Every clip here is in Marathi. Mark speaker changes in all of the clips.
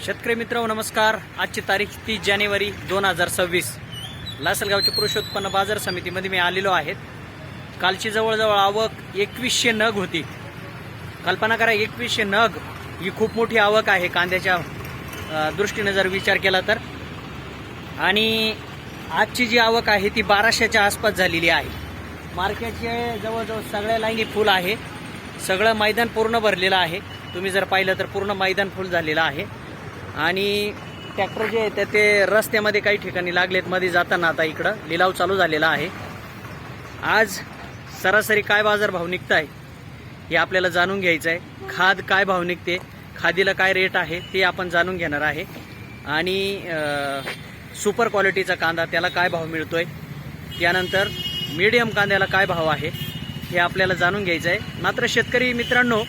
Speaker 1: शेतकरी मित्र नमस्कार। आजची तारीख 30 जानेवारी 2026 लासलगावच्या कृषी उत्पन्न बाजार समितीमध्ये मी आलेलो आहे। कालची जवळजवळ आवक 2100 नग होती। कल्पना करा 2100 नग ही खूप मोठी आवक आहे कांद्याच्या दृष्टीने जर विचार केला तर। आणि आजची जी आवक आहे ती 1200च्या आसपास झालेली आहे। मार्केटचे जवळजवळ सगळ्या लाईनी फुल आहे, सगळं मैदान पूर्ण भरलेलं आहे। तुम्ही जर पाहिलं तर पूर्ण मैदान फुल झालेलं आहे। आणि ट्रॅक्टर जे आहेत ते रस्त्यामध्ये काही ठिकाणी लागलेत, मध्ये जाताना आता इकडं लिलाव चालू झालेला आहे। आज सरासरी काय बाजारभाव निघत आहे हे आपल्याला जाणून घ्यायचं आहे। खाद काय भाव निघते, खादीला काय रेट आहे ते आपण जाणून घेणार आहे। आणि सुपर क्वालिटीचा कांदा त्याला काय भाव मिळतोय, त्यानंतर मीडियम कांद्याला काय भाव आहे हे आपल्याला जाणून घ्यायचं आहे। मात्र शेतकरी मित्रांनो,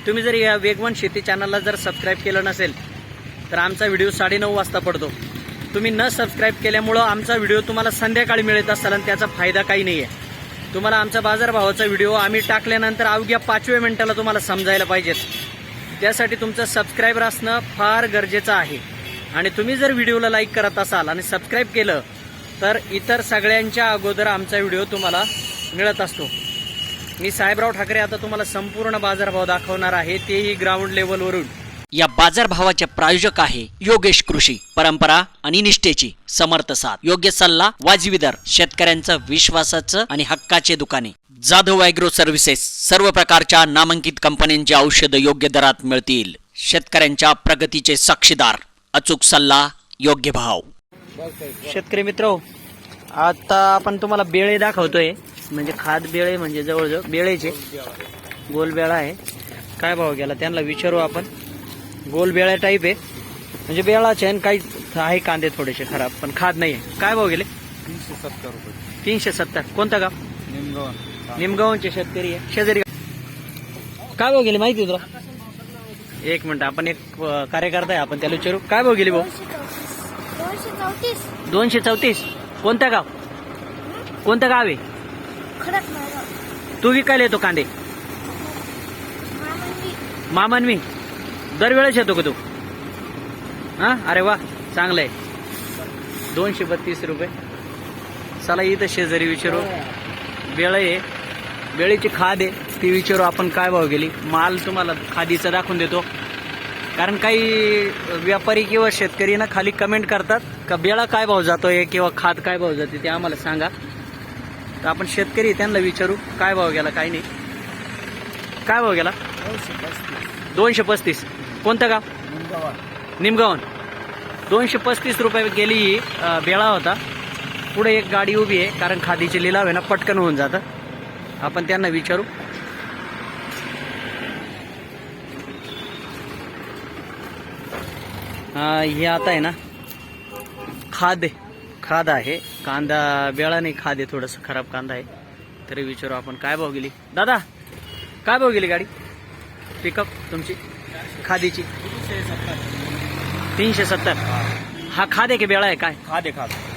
Speaker 1: तुम्ही जर या वेगवान शेती चॅनलला जर सबस्क्राईब केलं नसेल तर आमचा व्हिडिओ 9:30 वाजता पडतो। तुम्ही न सबस्क्राईब केल्यामुळं आमचा व्हिडिओ तुम्हाला संध्याकाळी मिळत असेल आणि त्याचा फायदा काही नाही आहे। तुम्हाला आमचा बाजारभावाचा व्हिडिओ आम्ही टाकल्यानंतर अवघ्या 5व्या मिनिटाला तुम्हाला समजायला पाहिजेत। त्यासाठी तुमचं सबस्क्राईबर असणं फार गरजेचं आहे। आणि तुम्ही जर व्हिडिओला लाईक करत असाल आणि सबस्क्राईब केलं तर इतर सगळ्यांच्या अगोदर आमचा व्हिडिओ तुम्हाला मिळत असतो। मी साहेबराव ठाकरे आता तुम्हाला संपूर्ण बाजारभाव दाखवणार आहे, तेही ग्राउंड लेवलवरून।
Speaker 2: या बाजारभावाचे प्रायोजक आहे योगेश कृषी, परंपरा आणि निष्ठेची समर्थ साथ, योग्य सल्ला, वाजवी दर, शेतकऱ्यांचं विश्वासाचं आणि हक्काचे दुकाने। जाधव ॲग्रो सर्व्हिसेस, सर्व प्रकारच्या नामांकित कंपन्यांची औषधं योग्य दरात मिळतील। शेतकऱ्यांच्या प्रगतीचे साक्षीदार, अचूक सल्ला, योग्य भाव।
Speaker 1: शेतकरी मित्र, आता आपण तुम्हाला बेळे दाखवतोय, म्हणजे खाद बेळे, म्हणजे जवळजवळ बेळेचे गोल बेळा आहे। काय भाव गेला त्यांना विचारू आपण। गोल बेळा टाईप आहे, म्हणजे बेळाचे आणि काही आहे कांदे थोडेसे खराब, पण खाद नाही आहे। काय भाव गेले?
Speaker 3: 370 रुपये।
Speaker 1: 370। कोणतं गाव?
Speaker 3: निमगाव।
Speaker 1: निमगावचे शेतकरी आहे, शेजारी। काय भाव गेले माहिती तुला? एक मिनिट, आपण एक कार्यकर्ता आहे, आपण त्याला विचारू। काय भाव गेले भाऊ? 234। कोणतं गाव? कोणतं गाव आहे? तू विकायला येतो कांदे? मामानवी दरवेळेस येतो का तू? हा, अरे वा, चांगलं आहे। 232 रुपये। चला इथं शेजारी विचारू। बेळ आहे, बेळीची खाद आहे ती विचारू आपण। काय भाव गेली? माल तुम्हाला खादीचा दाखवून देतो, कारण काही व्यापारी किंवा शेतकरी ना खाली कमेंट करतात का बेळा काय भाव जातोय किंवा खाद काय भाव जाते ते आम्हाला सांगा। तर आपण शेतकरी त्यांना विचारू काय भाव गेला, काय नाही। काय भाव गेला? 235। कोणतं गाव? निमगावन। 235 रुपये गेली ही बेळा होता। पुढे एक गाडी उभी आहे, कारण खादीचे लिलाव आहे ना, पटकन होऊन जातं। आपण त्यांना विचारू। हे आता आहे ना खाद आहे, कांदा बेळा नाही, खाद आहे, थोडंसं खराब कांदा आहे। तरी विचारू आपण काय भाव गेली। दादा काय भाव गेली गाडी पिकअप तुमची खादीची? 370। हा खाद आहे की बेळा आहे? काय
Speaker 3: खाद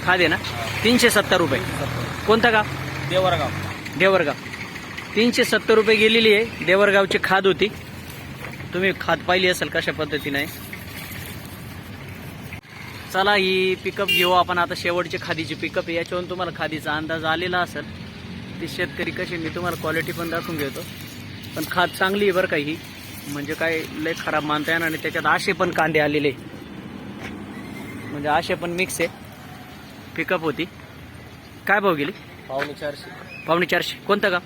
Speaker 1: आहे ना? 370 रुपये। कोणतं गाव? देवरगाव। 370 रुपये गेलेली आहे। देवरगावची खाद होती, तुम्ही खाद पाहिली असेल कशा पद्धतीने आहे। चला ही पिकअप घेऊ आपण आता। शेवटची खादीची पिकअप आहे, याच्यावरून तुम्हाला खादीचा अंदाज आलेला असेल। ती शेतकरी कशी, मी तुम्हाला क्वालिटी पण दाखवून घेतो। पण खाद चांगली आहे बरं का ही, म्हणजे काय लय खराब मानता येणार। आणि त्याच्यात आशे पण कांदे आलेले, म्हणजे आशे पण मिक्स आहे। पिकअप होती। काय भाव गेली? 450। कोणतं गाव?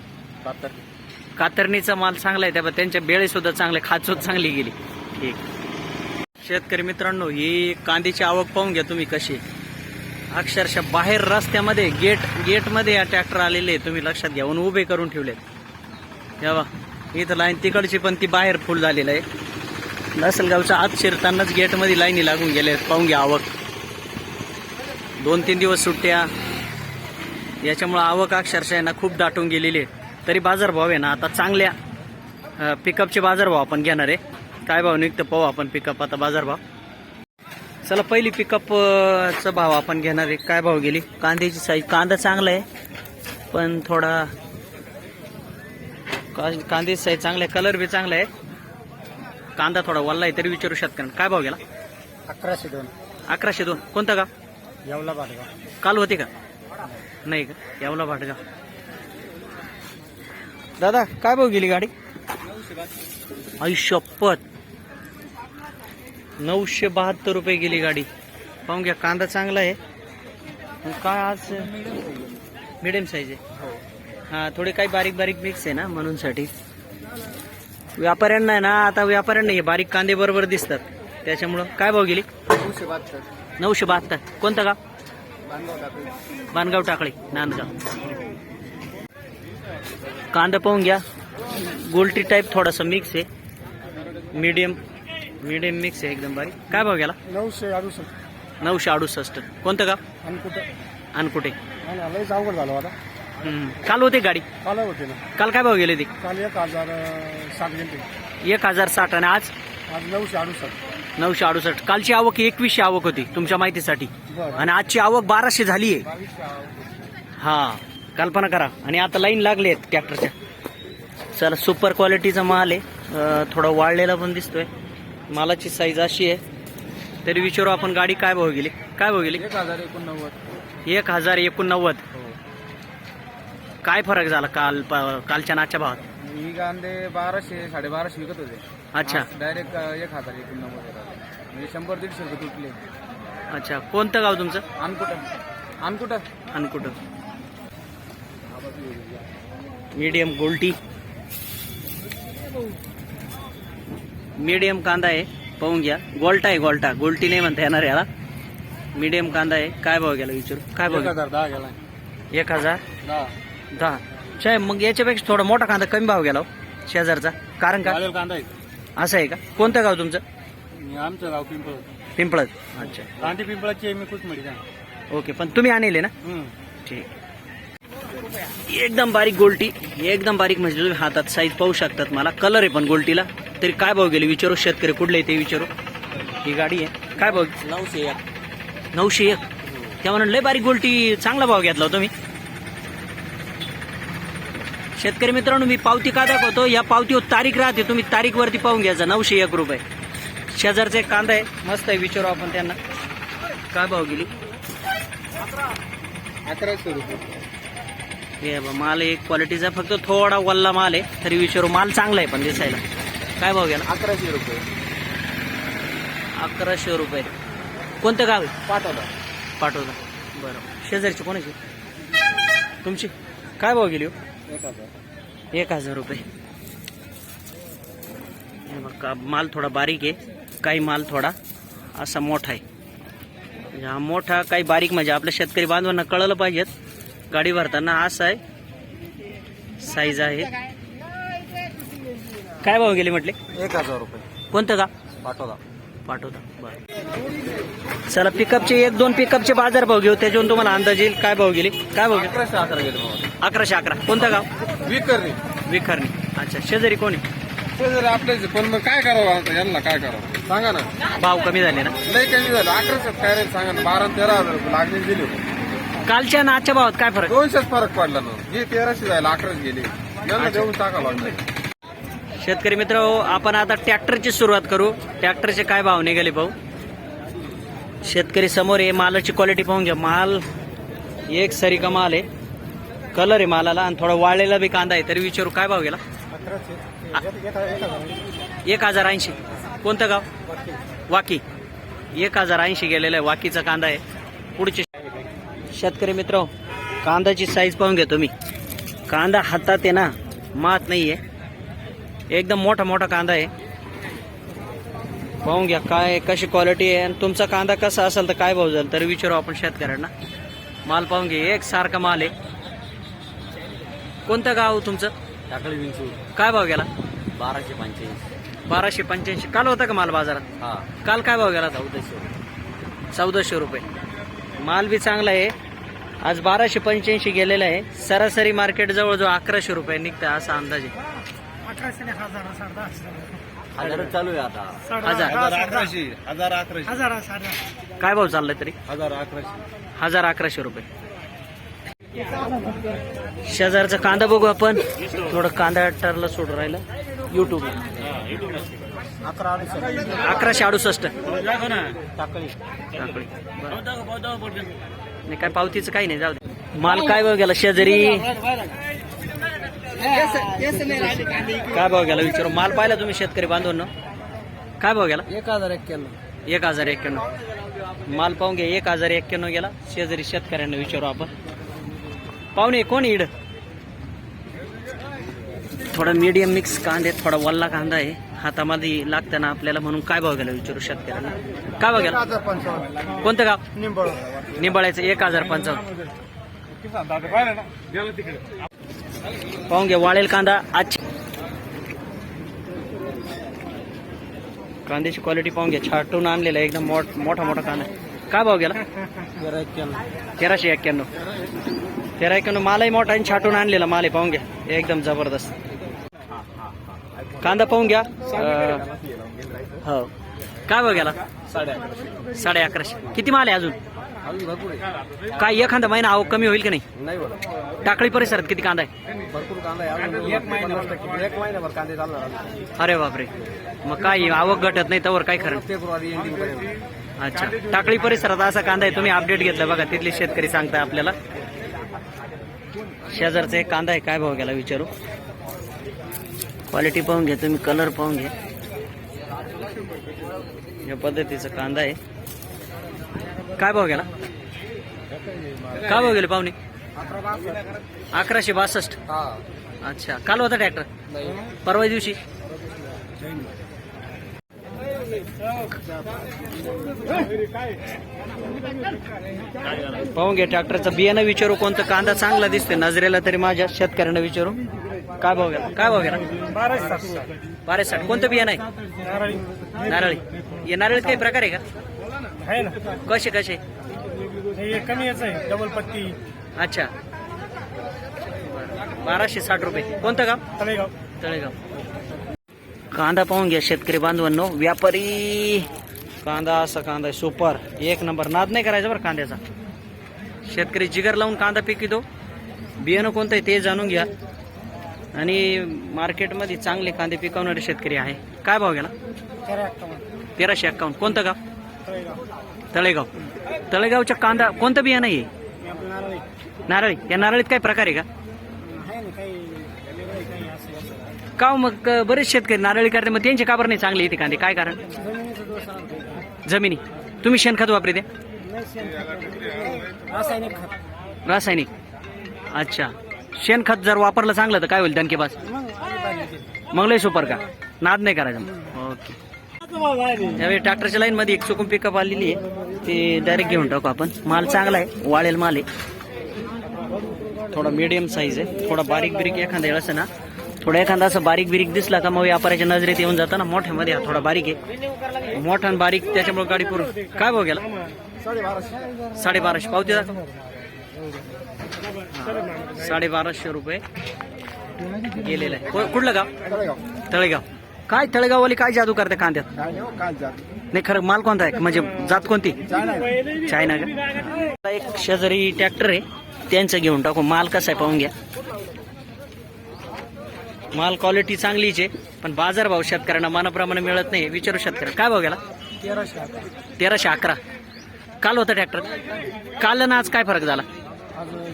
Speaker 1: कातरणीचा माल चांगला आहे, त्यामुळे त्यांच्या बेळे सुद्धा चांगले, खाद सुद्धा चांगली गेली। ठीक। शेतकरी मित्रांनो, ही कांद्याची आवक पाहून घ्या तुम्ही कशी। अक्षरशः बाहेर रस्त्यामध्ये गेटमध्ये या ट्रॅक्टर आलेले, तुम्ही लक्षात घेऊन उभे करून ठेवले। तेव्हा इथं लाईन तिकडची पण ती बाहेर फुल झालेलं आहे। लासलगावच्या आत शिरतानाच गेटमध्ये लाईनी लागून गेले। पाहून घ्या आवक। 2-3 दिवस सुट्ट्या, याच्यामुळे आवक अक्षरशः आहे ना खूप दाटून गेलेली आहे। तरी बाजारभाव आहे ना आता चांगल्या पिकअपचे बाजारभाव आपण घेणार आहे। काय भाव निघतं पाहू आपण पिकअप आता बाजारभाव। चला पहिली पिकअपचा भाव आपण घेणार आहे। काय भाव गेली? कांद्याची साईज, कांदा चांगला आहे पण थोडा कांद्याची साईज चांगला आहे, कलर बी चांगला आहे। कांदा थोडा वल्ला आहे तरी विचारू शेतकऱ्यांना काय भाव गेला?
Speaker 3: 1102
Speaker 1: 1102. कोणतं गाव?
Speaker 3: येवला भाटगाव.
Speaker 1: काल होते का? नाही का? यावला भाटगाव. दादा काय भाव गेली गाडी? 972 972 रुपये गेली गाडी. पाहून घ्या, कांदा चांगला आहे. काय आज मिडियम साईज आहे. हा, थोडे काही बारीक बारीक मिक्स आहे ना, म्हणून साठी व्यापाऱ्यांना आहे ना, आता व्यापाऱ्यांना हे बारीक कांदे बरोबर दिसतात, त्याच्यामुळं. काय भाव गेली? 972. कोणतं गाव? बाणगाव टाकळी, नांदगाव. कांदा पाहून घ्या, गोल्टी टाईप थोडासा मिक्स आहे, मीडियम मिक्स आहे, एकदम बारीक. काय भाव गेला? 968. कोणतं गाव? अनकुटे.
Speaker 3: लयच अवघड झालं आता.
Speaker 1: काल होते गाडी?
Speaker 3: काल होते ना.
Speaker 1: काल काय भाव गेले ते?
Speaker 3: काल 1060 गेले.
Speaker 1: 1060. आणि आज?
Speaker 3: आज 968.
Speaker 1: 968. कालची आवक 2100 आवक होती तुमच्या माहितीसाठी,
Speaker 3: बरं.
Speaker 1: आणि आजची आवक 1200 झाली आहे. हा, कल्पना करा. आणि आता लाईन लागली आहेत ट्रॅक्टरच्या. चला, सुपर क्वालिटीचा माल आहे, थोडा वाळलेला पण दिसतोय. मालाची साईज अशी आहे. तरी विचारू आपण गाडी काय भाव गेली? काय भाव गेली?
Speaker 3: 1089.
Speaker 1: 1089. काय फरक झाला कालच्या नाच्या भावात?
Speaker 3: ही कांदे 1200 1250 विकत होते.
Speaker 1: अच्छा.
Speaker 3: डायरेक्ट 1089 म्हणजे 100-150 रुपये तुटले.
Speaker 1: अच्छा. कोणतं गाव तुमचं?
Speaker 3: अनकुट.
Speaker 1: मीडियम गोल्टी, मीडियम कांदा आहे. पाहून घ्या, गोल्टा गोल्टी नाही म्हणता येणार याला. मीडियम कांदा आहे. काय भाव गेला विचारू? काय भाव?
Speaker 3: 1010 गेला.
Speaker 1: 1010. चाय, मग याच्यापेक्षा थोडा मोठा कांदा कमी भाव गेला हो, शेजारचा. कारण का?
Speaker 3: कांदा आहे.
Speaker 1: असं आहे का? कोणतं गाव तुमचं?
Speaker 3: आमचं गाव
Speaker 1: पिंपळद. अच्छा.
Speaker 3: कांदे पिंपळाची मी खूप मिळते.
Speaker 1: ओके, पण तुम्ही आणले ना? ठीक. एकदम बारीक गोल्टी, एकदम बारीक, म्हणजे तुम्ही हातात साईज पाहू शकतात. मला कलर आहे पण गोल्टीला. तरी काय भाव गेले विचारू शेतकरी कुठले ते विचारू. ही गाडी आहे. काय भाव? 901. त्या म्हणून लय बारीक गोल्टी, चांगला भाव घेतला होता मी. शेतकरी मित्रांनो, मी पावती का दाखवतो, या पावतीवर तारीख राहते, तुम्ही तारीखवरती पाहून घ्यायचा. 901 रुपये. शेजारचा एक कांदा आहे, मस्त आहे, विचारू आपण त्यांना. काय भाव गेली?
Speaker 3: 1100 रुपये.
Speaker 1: हे माल एक क्वालिटीचा, फक्त थोडा वल्ला माल आहे, तरी विचारू. माल चांगला आहे पण दिसायला. काय भाव गेला?
Speaker 3: 1100 रुपये.
Speaker 1: 1100 रुपये. कोणतं गाव आहे? पाठवता. बरं. शेजारची कोणाची? तुमची. काय भाव गेली? 1000 रुपये. हे बघा, माल थोडा बारीक आहे, काही माल थोडा असा मोठा आहे. म्हणजे हा मोठा, काही बारीक, म्हणजे आपल्या शेतकरी बांधवांना कळलं पाहिजेत गाडी भरताना. असं आहे, साईज आहे. काय भाव गेले म्हटले?
Speaker 3: 1000 रुपये.
Speaker 1: कोणतं का?
Speaker 3: पाठवता.
Speaker 1: बरं. चला, पिकअपचे 1-2 पिकअपचे बाजार भाव घेऊ, त्याच्यावरून तुम्हाला अंदाज येईल काय भाव गेले. काय भाव गेले?
Speaker 3: 1111 गेले.
Speaker 1: 1111. कोणतं गाव?
Speaker 3: विकरणी.
Speaker 1: अच्छा. शेजारी कोणी?
Speaker 3: आपल्याच. पण मग काय करावं आता, यांना काय करावं सांगा ना.
Speaker 1: भाव कमी झाले ना?
Speaker 3: लय कमी झालं. 1100 काय रे सांगा ना. 12-13 हजार लागले दिले.
Speaker 1: कालच्या आणि आजच्या भावात काय फरक?
Speaker 3: 200 फरक पडला ना. हे 1300 जायला 11 गेले. यांना देऊन टाकावं लागलं.
Speaker 1: शेतकरी मित्र, आपण आता ट्रॅक्टरची सुरुवात करू. ट्रॅक्टरचे काय भाव निघाले भाऊ? शेतकरी समोर आहे. मालाची क्वालिटी पाहून घ्या. माल एक सरी का माल आहे, कलर आहे मालाला, आणि थोडा वाळलेला बी कांदा आहे. तरी विचारू काय भाव गेला? 1080. कोणतं गाव? वाकी. 1080 गेलेला आहे. वाकीचा कांदा आहे. पुढचे शेतकरी मित्र, कांद्याची साईज पाहून घ्या तुम्ही. कांदा हातात आहे ना, मात नाही आहे, एकदम मोठा कांदा आहे. पाहून घ्या काय कशी क्वालिटी आहे, आणि तुमचा कांदा कसा असेल तर काय भाव जाईल तरी विचारू आपण शेतकऱ्यांना. माल पाहून घ्या, एक सारखा माल आहे. कोणतं गाव तुमचं?
Speaker 3: टाकळी विंचू.
Speaker 1: काय भाव गेला?
Speaker 3: 1285.
Speaker 1: 1285. काल होता का माल बाजारात?
Speaker 3: हा.
Speaker 1: काल काय भाव गेला? 1400 रुपये. माल बी चांगला आहे. आज 1285 गेलेला आहे. सरासरी मार्केट जवळजवळ 1100 रुपये निघतं असा अंदाज आहे.
Speaker 3: 1000 चालू आहे आता.
Speaker 1: 1011. काय भाव चाललाय तरी? 1011 रुपये. शेजारचा कांदा बघू आपण. थोडं कांदा टरला सोडून राहिलं युट्यूब. 1168. टाकळी. नाही काय पावतीचं काही नाही, जाऊ दे. माल काय भाव गेला शेजारी? काय भाव गेला विचारू. माल पाहिला तुम्ही शेतकरी बांधवांनो, काय भाव गेला? 1091. माल पाहून घ्या, 1091 गेला. शेजारी शेतकऱ्यांना विचारू आपण. पाहुणे कोण इड? थोडा मीडियम मिक्स कांदे, थोडा वल्ला कांदा आहे, हातामध्ये लागताना आपल्याला, म्हणून काय भाव गेला विचारू शेतकऱ्यांना. काय भाव गेला? कोणतं गाव? निंबाळ्याचं. 1055. पाहून घ्या वाळेल कांदा. आज कांद्याची क्वालिटी पाहून घ्या, छाटून आणलेला एकदम मोठा मोठा कांदा. काय भाव गेला? 1391. 1391 मालही मोठा आणि छाटून आणलेला माल आहे, पाहून घ्या एकदम जबरदस्त कांदा. पाहून घ्या. हो काय भाव गेला? 1150. किती माल आहे अजून? काय एखादा महिना आवक कमी होईल की नाही? टाकळी परिसरात किती कांदा आहे?
Speaker 3: भरपूर कांदा आहे. एक महिनाभर कांदे चालणार.
Speaker 1: अरे बापरे, मग काय आवक घटत नाही तवर काय खरं?
Speaker 3: फेब्रुवारी एंडिंग पर्यंत.
Speaker 1: अच्छा, टाकळी परिसरात असा कांदा आहे. तुम्ही अपडेट घेतला बघा, तिथले शेतकरी सांगताय आपल्याला. शेजारचा एक कांदा आहे, काय भाव गेला विचारू. क्वालिटी पाहून घ्या तुम्ही, कलर पाहून घ्या. या पद्धतीचा कांदा आहे. काय भाव गेला? काय भाव गेले पाहुणे? 1162. अच्छा, काल होता ट्रॅक्टर? परवा दिवशी. पाहून घ्या ट्रॅक्टरचं बियाणं विचारू, कोणतं कांदा चांगला दिसतोय नजरेला तरी माझ्या शेतकऱ्यांना विचारू. काय भाव गेला? काय भाव गेला? 1260. कोणतं बियाणं आहे? नारळी. या नारळीत काही प्रकार आहे का? कसे कसे?
Speaker 4: कमी याच आहे, डबल पत्ती.
Speaker 1: अच्छा, 1260 रुपये. कोणतं गाव? तळेगाव. कांदा पाहून घ्या शेतकरी बांधवांनो. व्यापारी कांदा, असा कांदा आहे सुपर, एक नंबर. नाद नाही करायचा बरं कांद्याचा. शेतकरी जिगर लावून कांदा पिकतो. बियाणं कोणतं आहे ते जाणून घ्या. आणि मार्केटमध्ये चांगले कांदे पिकवणारे शेतकरी आहे. काय भाव गेला? 1351. कोणतं गाव? तळेगाव. तळेगावच्या कांदा कोणतं बियाणं आहे? नारळी. या नारळीत काय प्रकार आहे का? का मग बरेच शेतकरी नारळी करते, मग त्यांचे का बरं नाही चांगले येते कांदे? काय कारण? जमिनी. तुम्ही शेणखत वापरते? रासायनिक. अच्छा, शेणखत जर वापरलं चांगलं तर काय होईल? दणकेबाज. मग लय सुपर का? नाद नाही करायचा. ओके. त्यावेळी ट्रॅक्टरच्या लाईन मध्ये एक चुकून पिकअप आलेली आहे, ते डायरेक्ट घेऊन टाकू आपण. माल चांगला आहे, वाळेल माल आहे. थोडा मीडियम साईज आहे. थोडा बारीक बिरीक एखादा वेळ असं ना, थोडा एखादा असं बारीक बिरीक दिसला का मग व्यापाऱ्याच्या नजरेत येऊन जातं ना. मोठ्यामध्ये थोडा बारीक आहे, मोठा आणि बारीक, त्याच्यामुळे गाडी पूर्ण. काय भाव गेला? 1250. पावती दाखव. 1250 रुपये गेलेला आहे. कुठलं गाव? तळेगाव. काय तळेगाववाली काय जादू करते कांद्यात? नाही खरं माल कोणता आहे, म्हणजे जात कोणती? चायना का? एक शेजारी ट्रॅक्टर आहे, त्यांचं घेऊन टाकू. माल कसा आहे पाहून घ्या. माल क्वालिटी चांगलीच आहे, पण बाजार भाव शेतकऱ्यांना मनाप्रमाणे मिळत नाही. विचारू शेतकऱ्यांना. काय भाव गेला? 1311. काल होता ट्रॅक्टर. काल ना आज काय फरक झाला?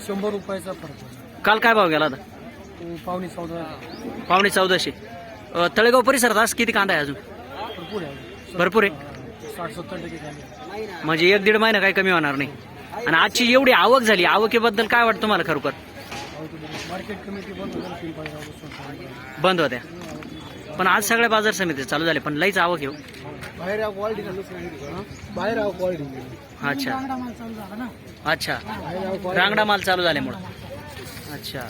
Speaker 4: 100 रुपयाचा फरक.
Speaker 1: काल काय भाव गेला होता? 1450. तळेगाव परिसरात आज किती कांदा आहे अजून? भरपूर आहे. 60-70% म्हणजे 1-1.5 महिना काही कमी होणार नाही. आणि आजची एवढी आवक झाली, आवकेबद्दल काय वाटतं तुम्हाला खरोखर?
Speaker 4: मार्केट कमिटी
Speaker 1: बंद होत्या, पण आज सगळ्या बाजार समिती चालू झाले, पण लईच आवक येऊ. अच्छा अच्छा, रांगडा माल चालू झाल्यामुळं. अच्छा,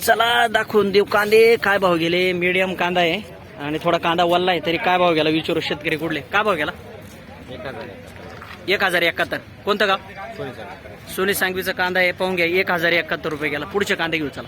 Speaker 1: चला दाखवून देऊ कांदे काय भाव गेले. मीडियम कांदा आहे आणि थोडा कांदा वल्ला आहे, तरी काय भाव गेला विचारू शेतकरी. कुठले काय भाव गेला? 1071. कोणतं गाव? सोनी सांगवीचा कांदा आहे, पाहून घ्या. 1071 रुपये गेला. पुढचे कांदे घेऊ चला.